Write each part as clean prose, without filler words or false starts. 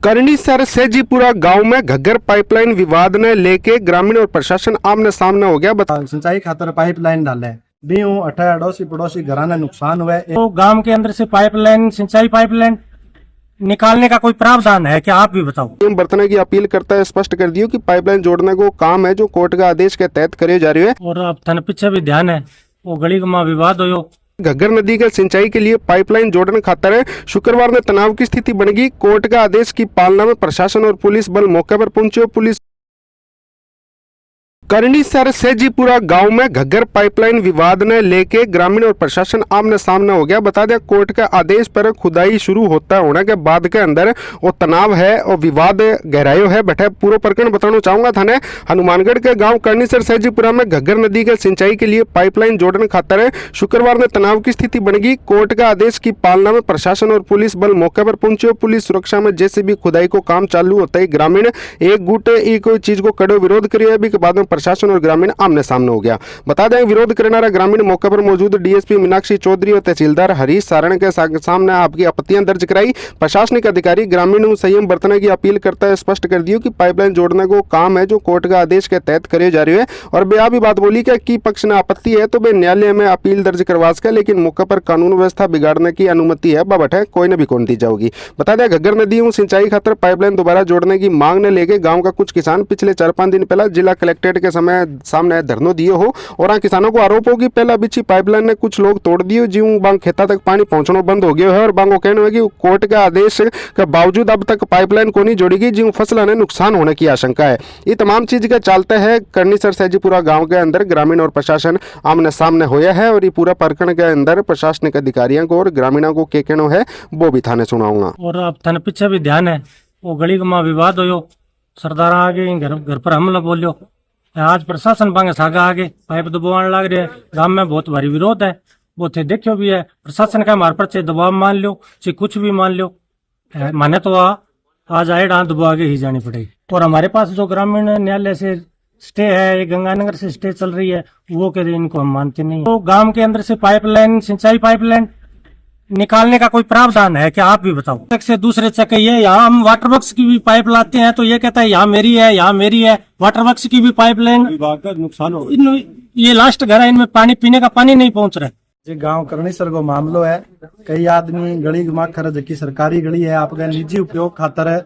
करनीसर सेजीपुरा गांव में घग्गर पाइपलाइन विवाद ने लेके ग्रामीण और प्रशासन आमने सामने हो गया। सिंचाई खातर पाइपलाइन डाले बीहू अठा अड़ोसी पड़ोसी घरा ने नुकसान हुआ। तो गांव के अंदर से पाइपलाइन सिंचाई पाइपलाइन निकालने का कोई प्रावधान है क्या, आप भी बताओ। नियम बरतने की अपील करता है, स्पष्ट कर दियो कि पाइपलाइन जोड़ने को काम है जो कोर्ट का आदेश के तहत करे जा रही है। और अब थन पीछे भी ध्यान है, वो गली में विवाद हो। घग्गर नदी के सिंचाई के लिए पाइपलाइन जोड़ने खातर शुक्रवार में तनाव की स्थिति बन गई। कोर्ट का आदेश की पालना में प्रशासन और पुलिस बल मौके पर पहुंचे। पुलिस करनीसर सेजीपुरा गांव में घग्गर पाइपलाइन विवाद ने लेके ग्रामीण और प्रशासन आमने सामने हो गया। बता दें, कोर्ट के आदेश पर खुदाई शुरू होता होने के बाद के अंदर वो तनाव है और विवाद गहरायो है। बैठे पूरा प्रकरण बताना चाहूंगा। थाने हनुमानगढ़ के गांव करनीसर सेजीपुरा में घग्गर नदी के सिंचाई के लिए पाइपलाइन जोड़ने खातर शुक्रवार में तनाव की स्थिति बन गई। कोर्ट के आदेश की पालना में प्रशासन और पुलिस बल मौके पर पहुंचे। पुलिस सुरक्षा में जैसे भी खुदाई को काम चालू होता है, ग्रामीण एक गुट कोई चीज को कड़ो विरोध करिए के बाद में प्रशासन और ग्रामीण आमने सामने हो गया। बता दें, विरोध करने वाला ग्रामीण मौके पर मौजूद डीएसपी मीनाक्षी चौधरी और तहसीलदार हरीश सारण के सामने आपकी आपत्तियां दर्ज कराई। प्रशासनिक अधिकारी ग्रामीण संयम बरतने की अपील करता है, स्पष्ट कर दियो कि पाइपलाइन जोड़ने को काम है जो कोर्ट का आदेश के तहत करे जा रही है। और बेआ भी बात बोली कि पक्ष ने आपत्ति है तो वे न्यायालय में अपील दर्ज करवा सके, लेकिन मौके पर कानून व्यवस्था बिगाड़ने की अनुमति है बट है कोई ने भी कौन दी जाएगी। बता दें, घग्गर नदी सिंचाई खातर पाइपलाइन दोबारा जोड़ने की मांग ने लेकर गाँव का कुछ किसान पिछले 4-5 दिन पहले जिला कलेक्ट्रेट के सामने धरनो दिए हो। और किसानों को आरोप हो कि पहला बिछी पाइपलाइन ने कुछ लोग तोड़ दिए, जीव बांग खेता तक पानी पहुंचना बंद हो गया है। और बांगो कहना है कि कोर्ट के आदेश के बावजूद अब तक पाइपलाइन को नहीं जोड़ी गई, जीव फसल ने नुकसान होने की आशंका है। ये तमाम चीज के चलते है करनीसर सेजीपुरा गांव के अंदर ग्रामीण और प्रशासन आमने सामने होया है। और ये पूरा प्रकरण के अंदर प्रशासनिक अधिकारियों को और ग्रामीणों को क्या कहना है वो भी थाने सुनाऊंगा। और अब थन पीछे भी ध्यान है, वो गली में विवाद हो, सरदार आगे घर पर हमला बोलियो। आज प्रशासन बांगे सागा आगे पाइप दबाने लग रहे हैं। गांव में बहुत भारी विरोध है, वो थे देखियो भी है। प्रशासन का हमारे पर चाहे दबाव मान लो चाहे कुछ भी मान लो, माने तो आज आए डांस दबा के ही जानी पड़ेगी। और हमारे पास जो ग्रामीण न्यायालय से स्टे है, गंगानगर से स्टे चल रही है, वो कहते इनको हम मानते नहीं। तो गांव के अंदर से पाइपलाइन सिंचाई पाइपलाइन निकालने का कोई प्रावधान है क्या, आप भी बताओ। चक से दूसरे चक ये यहाँ हम वाटर वर्क्स की भी पाइप लाते हैं तो ये कहता है यहाँ मेरी है, यहाँ मेरी है। वाटर वर्क्स की भी पाइपलाइन विभाग का नुकसान हो, ये लास्ट घर है, इनमें पानी पीने का पानी नहीं पहुंच रहा है। जी गांव करनीसर को मामलो है, कई आदमी गली माखर जबकि सरकारी गली है आपका निजी उपयोग खातर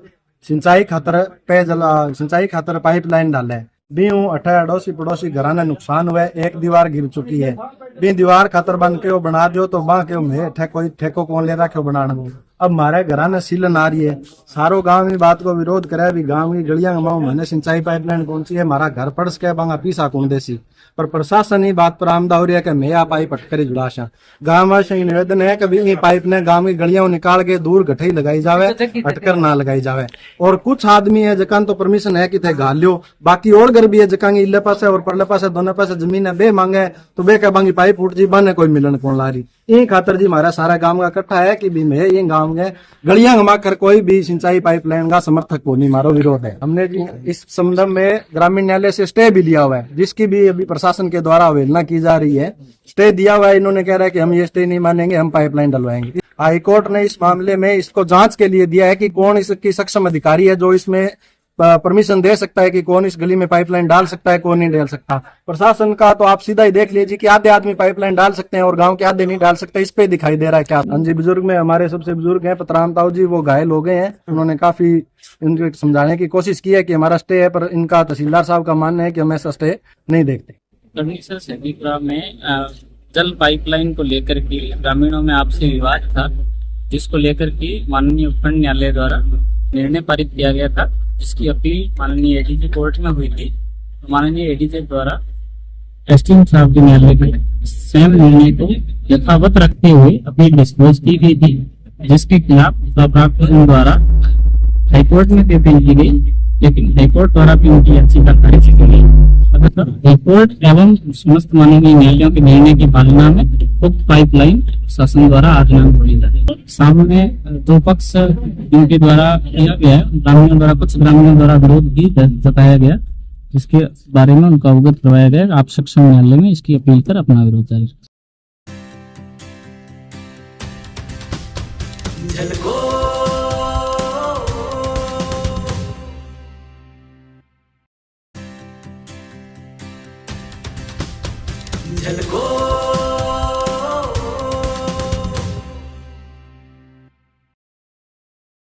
सिंचाई खातर पेयजल सिंचाई खातर पाइपलाइन डाले बीहू अठा अड़ोसी पड़ोसी घरा ने नुकसान हुआ। एक दीवार गिर चुकी है, बी दीवार खातर बन के वो बना दो तो बां के कोई ठेको कौन ले रखे बनाने को। अब हमारे घरा ने सीलन आ रही है, सारो गांव में बात को विरोध करे भी गांव की गलियां मैंने सिंचाई पाइपलाइन कौन सी है, हमारा घर पड़ सके बांगा पीसा कौन देसी। पर प्रशासन ही बात पर आमदा हो रही है कि मैं आ पाइप अटकरी जुड़ाशा। गांव वासियों की निवेदन है कि ये पाइप ने गांव की गलियां निकाल के दूर गठई लगाई जावे, अटकर ना लगाई जावे। और कुछ आदमी है जकान तो परमिशन है कि थे घाल लियो, बाकी और घर भी है जकान इले पासे और परले पासे दोनों पासे जमीन है, बे मांगे तो बे के बांगी पाइप उठ जी बने कोई मिलन कौन ला रही। ये खातर जी हमारा सारा गांव का इकट्ठा है कि भी मैं ये गांव में गलियां घुमाकर कोई भी सिंचाई पाइपलाइन का समर्थक को नहीं, मारो विरोध है। हमने जी इस संबंध में ग्रामीण न्यायालय से स्टे भी लिया हुआ है, जिसकी भी अभी प्रशासन के द्वारा अवहेलना की जा रही है। स्टे दिया हुआ है, इन्होंने कह रहा है कि हम ये स्टे नहीं मानेंगे, हम पाइपलाइन डलवाएंगे। हाईकोर्ट ने इस मामले में इसको जांच के लिए दिया है कि कौन इसकी सक्षम अधिकारी है जो इसमें परमिशन दे सकता है कि कौन इस गली में पाइपलाइन डाल सकता है, कौन नहीं डाल सकता। प्रशासन का तो आप सीधा ही देख लीजिए कि आधे आदमी पाइपलाइन डाल सकते हैं और गांव के आधे नहीं डाल सकते, इस पे दिखाई दे रहा है क्या। हाँ जी, बुजुर्ग में हमारे सबसे बुजुर्ग हैं पतराम ताऊ जी, वो घायल हो गए हैं। उन्होंने काफी इनको समझाने की कोशिश की है कि हमारा स्टे है, पर इनका तहसीलदार साहब का मानना है कि हम ऐसा स्टे नहीं देखते। करनीसर सेजीपुरा में जल पाइपलाइन को लेकर के ग्रामीणों में आपसी विवाद था, जिसको लेकर के माननीय उपखंड न्यायालय द्वारा निर्णय पारित किया गया था, जिसकी अपील माननीय एडीजे कोर्ट में हुई थी। माननीय एडीजे द्वारा एसडीएम साहब के न्यायालय के स्वयं निर्णय को यथावत रखते हुए अपील डिस्पोज की गई थी, जिसके खिलाफ प्राप्त द्वारा हाईकोर्ट में पेश की गई, लेकिन हाईकोर्ट द्वारा भी उनकी याचिका खारिज की गई। हाईकोर्ट एवं समस्त माननीय न्यायालयों के निर्णय की पालना में उक्त पाइपलाइन शासन द्वारा आज नाम खोली जाए। सामने दो पक्ष इनके द्वारा किया गया, ग्रामीणों द्वारा कुछ ग्रामीणों द्वारा विरोध भी जताया गया, जिसके बारे में उनका अवगत करवाया गया। आप सक्षम न्यायालय में इसकी अपील कर अपना विरोध जारी रखें। झलको